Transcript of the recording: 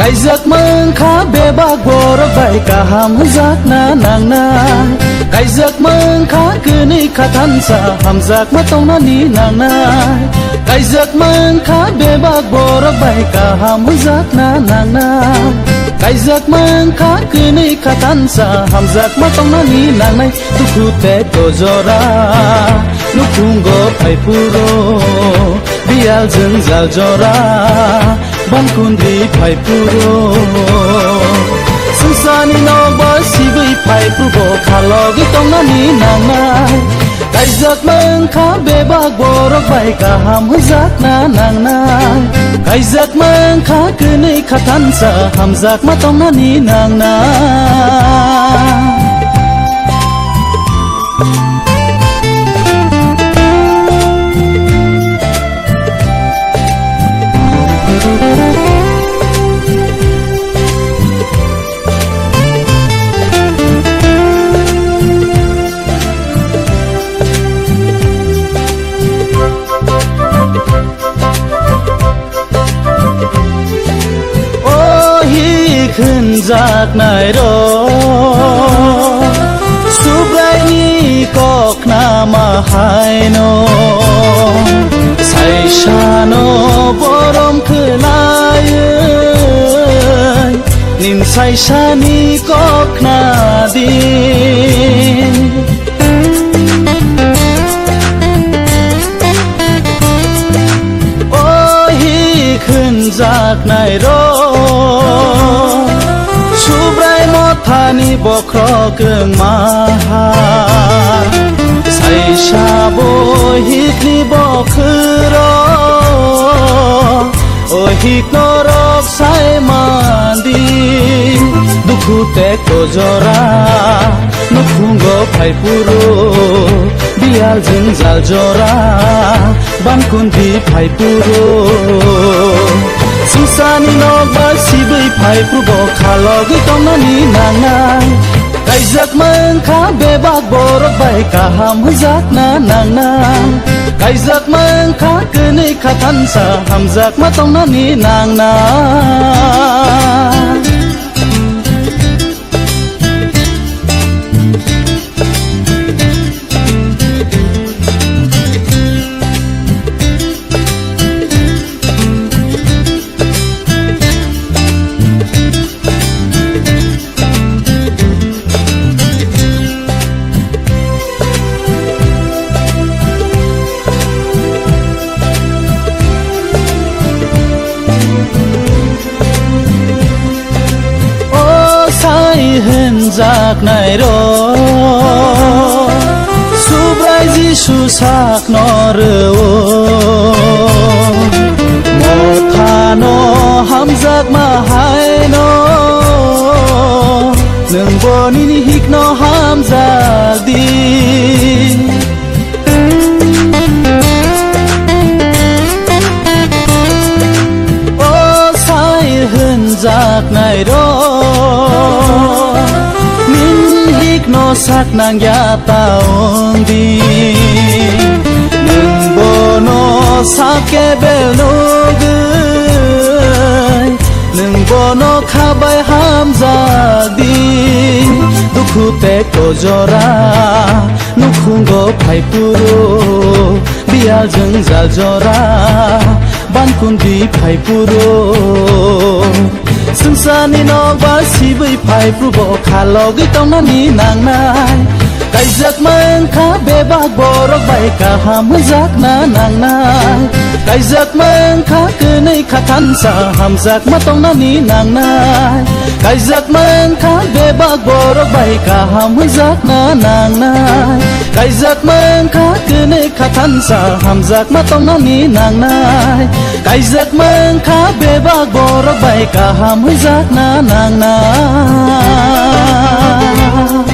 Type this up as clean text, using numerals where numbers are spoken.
cái giấc mơ khá bê bác bồ ra vậy cả hàm giác na nàng na cái giấc mơ khá cứ ni khá thân sa hàm giác mà tông na ni nàng na cái giấc mơ khá bê bác bồ ra vậy cả hàm giác na nàng na cái giấc mơ khá cứ ni khá thân sa hàm giác mà tông na ni nàng này tu khu te to zora nu khung go phai puro bial jeng zal zora ban kun di phai puro susani no ba si vui phai puro khalo gi tong na ni nang na cái giấc mơ khá bê bác bồ ra vậy cả hàm giác na nàng na cái giấc mơ khá cứ ni khá thân sa hàm giác mà tông na ni nàng naขึ้นจากไหนรอสุบไรนี้ก็ขนามาหายโนใส่ชาโนบรมคือลายนินใส่ชานี้ก็ขนาดีโอ้ยขึ้นจากไหนรอธานีบอกครอเกิงมาใส่ชาโบฮิกนี่บอกคือรอโอฮิกนรกใส่มาดีดุคูเตกโตจอรานุคุงก็ไพปูโรบิอาลจึงจัลจอราบันคุณดีไพปูโรsusani no ba si vui phai pru bo khalo gi tong na ni nang nang cái giấc mơ khá bê bác bồ ra vậy cả hàm giác na nàng na cái giấc mơ khá cứ ni khá thân sa hàm giác mà tông na ni nàng naเห็นจากไหนรอสุบไรจิสุสักนอเรือหมดทานอห้ามจากมาหายนอหนึ่งบนนี้ฮิกนอห้ามจากดีโอ้สายเห็นจากไหนรอสักนางยาตาองดีหนึ่งโบโนสักแกเบลโนกุยหนึ่งโบโนข้าใบห้ามจากดีดุคูเตกโตจอรานุคุงก็ไพปูโรบิอาลจึงจัลจอราบ้านคุณดีไพปูโรซึ่งสานีนอกบ้านสีใบไผ่ปลุกบอกขาลอกิต้องนั่นนี่นางนายไก่จักมังข้าเบบากบอรักใบกะหามจักนานางนายไก่จักมังข้าคือในข้าทันสาหามจักมาต้องนั่นนี่นางนายไก่จักมังข้าเบบากบอรักใบกะหามจักนานางนายไก่จักมังข้าคือในข้าทันสาหามจักมาต้องนั่นนี่นางนายไก่จักมังข้าเบบากบอรักใบกะหามจักนานางนาย